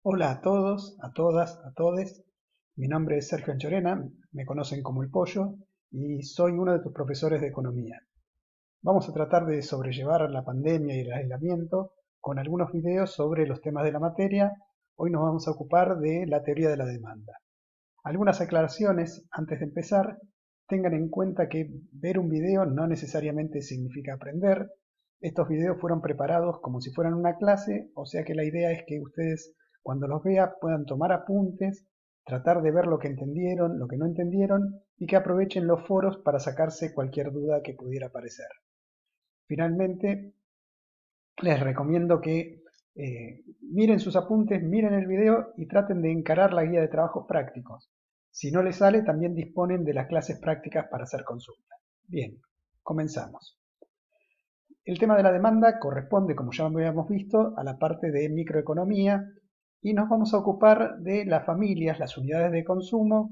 Hola a todos, a todas, a todes. Mi nombre es Sergio Anchorena, me conocen como el Pollo y soy uno de tus profesores de economía. Vamos a tratar de sobrellevar la pandemia y el aislamiento con algunos videos sobre los temas de la materia. Hoy nos vamos a ocupar de la teoría de la demanda. Algunas aclaraciones antes de empezar. Tengan en cuenta que ver un video no necesariamente significa aprender. Estos videos fueron preparados como si fueran una clase, o sea que la idea es que ustedes cuando los vean puedan tomar apuntes, tratar de ver lo que entendieron, lo que no entendieron y que aprovechen los foros para sacarse cualquier duda que pudiera aparecer. Finalmente, les recomiendo que miren sus apuntes, miren el video y traten de encarar la guía de trabajos prácticos. Si no les sale, también disponen de las clases prácticas para hacer consulta. Bien, comenzamos. El tema de la demanda corresponde, como ya habíamos visto, a la parte de microeconomía y nos vamos a ocupar de las familias, las unidades de consumo,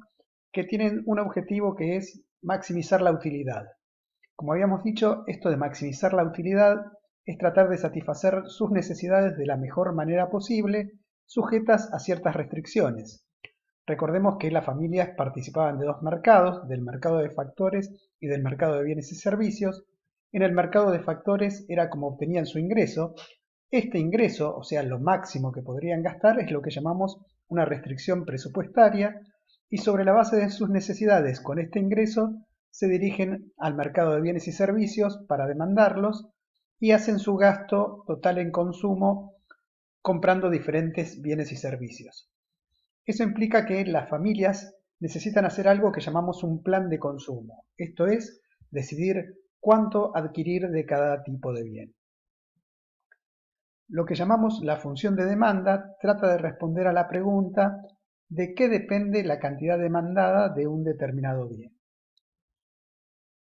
que tienen un objetivo que es maximizar la utilidad. Como habíamos dicho, esto de maximizar la utilidad es tratar de satisfacer sus necesidades de la mejor manera posible, sujetas a ciertas restricciones. Recordemos que las familias participaban de dos mercados, del mercado de factores y del mercado de bienes y servicios. En el mercado de factores era como obtenían su ingreso. Este ingreso, o sea, lo máximo que podrían gastar, es lo que llamamos una restricción presupuestaria, y sobre la base de sus necesidades con este ingreso se dirigen al mercado de bienes y servicios para demandarlos y hacen su gasto total en consumo comprando diferentes bienes y servicios. Eso implica que las familias necesitan hacer algo que llamamos un plan de consumo, esto es, decidir cuánto adquirir de cada tipo de bien. Lo que llamamos la función de demanda trata de responder a la pregunta de qué depende la cantidad demandada de un determinado bien.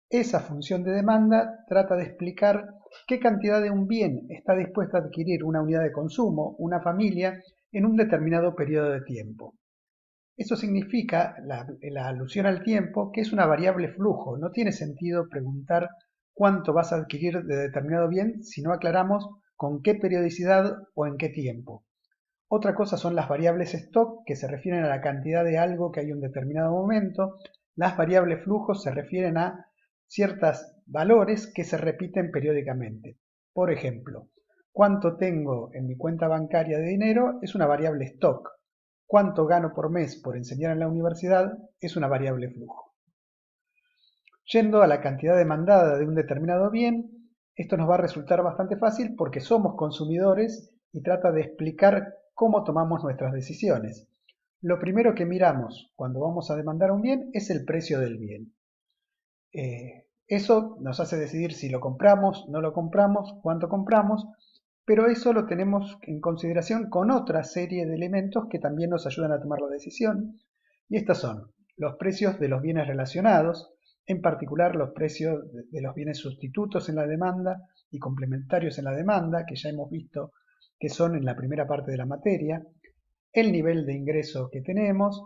Esa función de demanda trata de explicar qué cantidad de un bien está dispuesta a adquirir una unidad de consumo, una familia, en un determinado periodo de tiempo. Eso significa, la alusión al tiempo, que es una variable flujo. No tiene sentido preguntar cuánto vas a adquirir de determinado bien si no aclaramos con qué periodicidad o en qué tiempo. Otra cosa son las variables stock, que se refieren a la cantidad de algo que hay en un determinado momento. Las variables flujos se refieren a ciertos valores que se repiten periódicamente. Por ejemplo, cuánto tengo en mi cuenta bancaria de dinero es una variable stock. Cuánto gano por mes por enseñar en la universidad es una variable flujo. Yendo a la cantidad demandada de un determinado bien, esto nos va a resultar bastante fácil porque somos consumidores y trata de explicar cómo tomamos nuestras decisiones. Lo primero que miramos cuando vamos a demandar un bien es el precio del bien. Eso nos hace decidir si lo compramos, no lo compramos, cuánto compramos, pero eso lo tenemos en consideración con otra serie de elementos que también nos ayudan a tomar la decisión, y estos son los precios de los bienes relacionados, en particular los precios de los bienes sustitutos en la demanda y complementarios en la demanda, que ya hemos visto que son en la primera parte de la materia, el nivel de ingreso que tenemos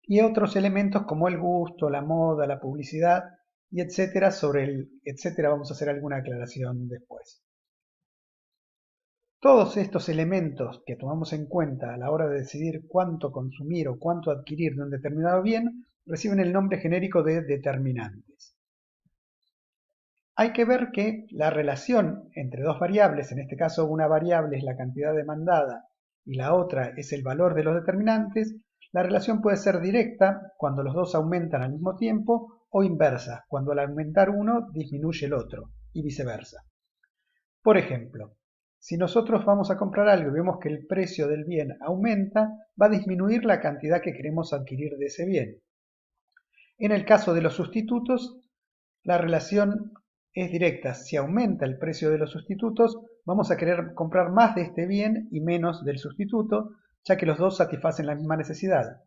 y otros elementos como el gusto, la moda, la publicidad y etcétera. Sobre el etcétera vamos a hacer alguna aclaración después. Todos estos elementos que tomamos en cuenta a la hora de decidir cuánto consumir o cuánto adquirir de un determinado bien reciben el nombre genérico de determinantes. Hay que ver que la relación entre dos variables, en este caso una variable es la cantidad demandada y la otra es el valor de los determinantes, la relación puede ser directa cuando los dos aumentan al mismo tiempo o inversa, cuando al aumentar uno disminuye el otro y viceversa. Por ejemplo, si nosotros vamos a comprar algo y vemos que el precio del bien aumenta, va a disminuir la cantidad que queremos adquirir de ese bien. En el caso de los sustitutos, la relación es directa. Si aumenta el precio de los sustitutos, vamos a querer comprar más de este bien y menos del sustituto, ya que los dos satisfacen la misma necesidad.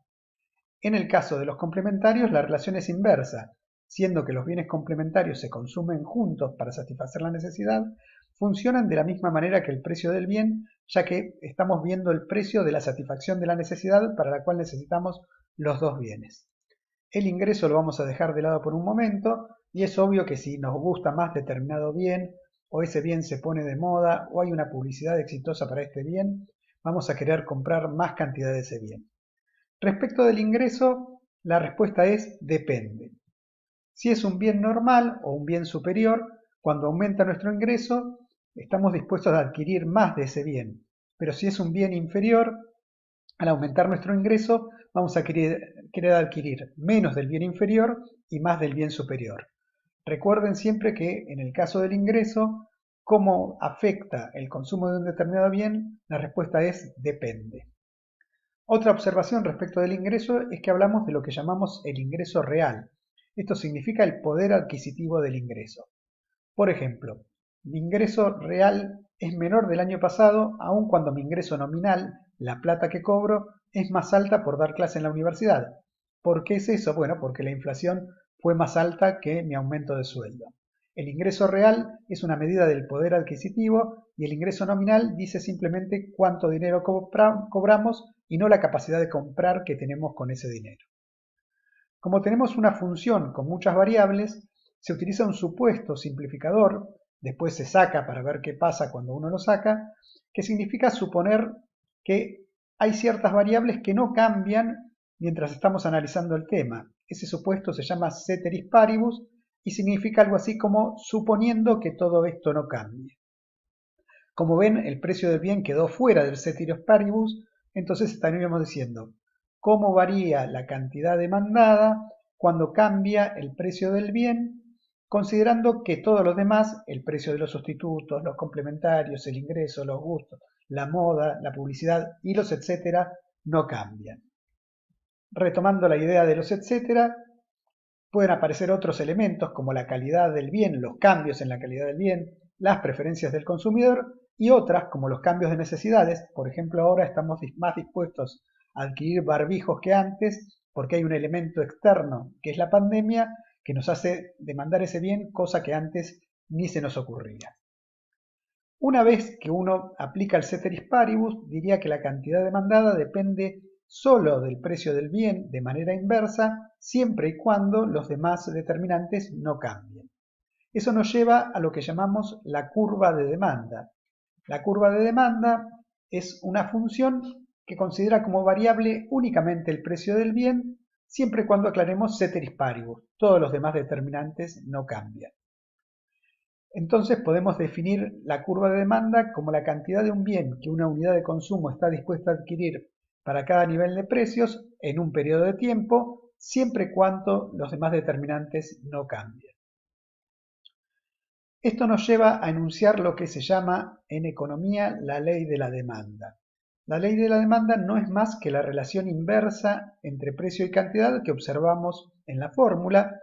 En el caso de los complementarios, la relación es inversa. Siendo que los bienes complementarios se consumen juntos para satisfacer la necesidad, funcionan de la misma manera que el precio del bien, ya que estamos viendo el precio de la satisfacción de la necesidad para la cual necesitamos los dos bienes. El ingreso lo vamos a dejar de lado por un momento y es obvio que si nos gusta más determinado bien o ese bien se pone de moda o hay una publicidad exitosa para este bien, vamos a querer comprar más cantidad de ese bien. Respecto del ingreso, la respuesta es depende. Si es un bien normal o un bien superior, cuando aumenta nuestro ingreso, estamos dispuestos a adquirir más de ese bien. Pero si es un bien inferior, al aumentar nuestro ingreso, vamos a querer adquirir menos del bien inferior y más del bien superior. Recuerden siempre que en el caso del ingreso, ¿cómo afecta el consumo de un determinado bien? La respuesta es depende. Otra observación respecto del ingreso es que hablamos de lo que llamamos el ingreso real. Esto significa el poder adquisitivo del ingreso. Por ejemplo, mi ingreso real es menor del año pasado, aun cuando mi ingreso nominal, la plata que cobro, es más alta por dar clase en la universidad. ¿Por qué es eso? Bueno, porque la inflación fue más alta que mi aumento de sueldo. El ingreso real es una medida del poder adquisitivo y el ingreso nominal dice simplemente cuánto dinero cobramos y no la capacidad de comprar que tenemos con ese dinero. Como tenemos una función con muchas variables, se utiliza un supuesto simplificador, después se saca para ver qué pasa cuando uno lo saca, que significa suponer que hay ciertas variables que no cambian mientras estamos analizando el tema. Ese supuesto se llama ceteris paribus y significa algo así como suponiendo que todo esto no cambie. Como ven, el precio del bien quedó fuera del ceteris paribus, entonces estaríamos diciendo cómo varía la cantidad demandada cuando cambia el precio del bien, considerando que todo lo demás, el precio de los sustitutos, los complementarios, el ingreso, los gustos, la moda, la publicidad y los etcétera, no cambian. Retomando la idea de los etcétera, pueden aparecer otros elementos como la calidad del bien, los cambios en la calidad del bien, las preferencias del consumidor y otras como los cambios de necesidades. Por ejemplo, ahora estamos más dispuestos a adquirir barbijos que antes porque hay un elemento externo que es la pandemia que nos hace demandar ese bien, cosa que antes ni se nos ocurría. Una vez que uno aplica el ceteris paribus, diría que la cantidad demandada depende solo del precio del bien de manera inversa, siempre y cuando los demás determinantes no cambien. Eso nos lleva a lo que llamamos la curva de demanda. La curva de demanda es una función que considera como variable únicamente el precio del bien, siempre y cuando aclaremos ceteris paribus. Todos los demás determinantes no cambian. Entonces podemos definir la curva de demanda como la cantidad de un bien que una unidad de consumo está dispuesta a adquirir para cada nivel de precios en un periodo de tiempo, siempre y cuando los demás determinantes no cambien. Esto nos lleva a enunciar lo que se llama en economía la ley de la demanda. La ley de la demanda no es más que la relación inversa entre precio y cantidad que observamos en la fórmula.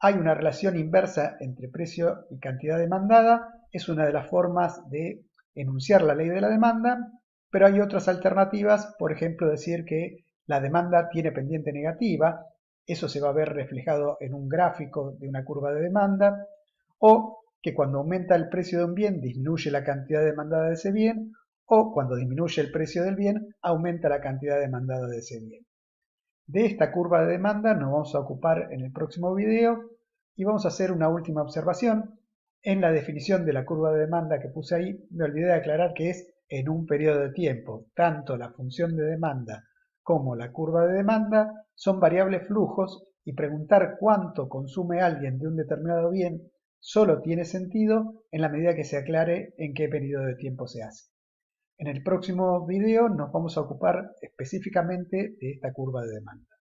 Hay una relación inversa entre precio y cantidad demandada, es una de las formas de enunciar la ley de la demanda, pero hay otras alternativas, por ejemplo decir que la demanda tiene pendiente negativa, eso se va a ver reflejado en un gráfico de una curva de demanda, o que cuando aumenta el precio de un bien disminuye la cantidad demandada de ese bien, o cuando disminuye el precio del bien aumenta la cantidad demandada de ese bien. De esta curva de demanda nos vamos a ocupar en el próximo video y vamos a hacer una última observación. En la definición de la curva de demanda que puse ahí, me olvidé de aclarar que es en un periodo de tiempo. Tanto la función de demanda como la curva de demanda son variables flujos y preguntar cuánto consume alguien de un determinado bien solo tiene sentido en la medida que se aclare en qué periodo de tiempo se hace. En el próximo video nos vamos a ocupar específicamente de esta curva de demanda.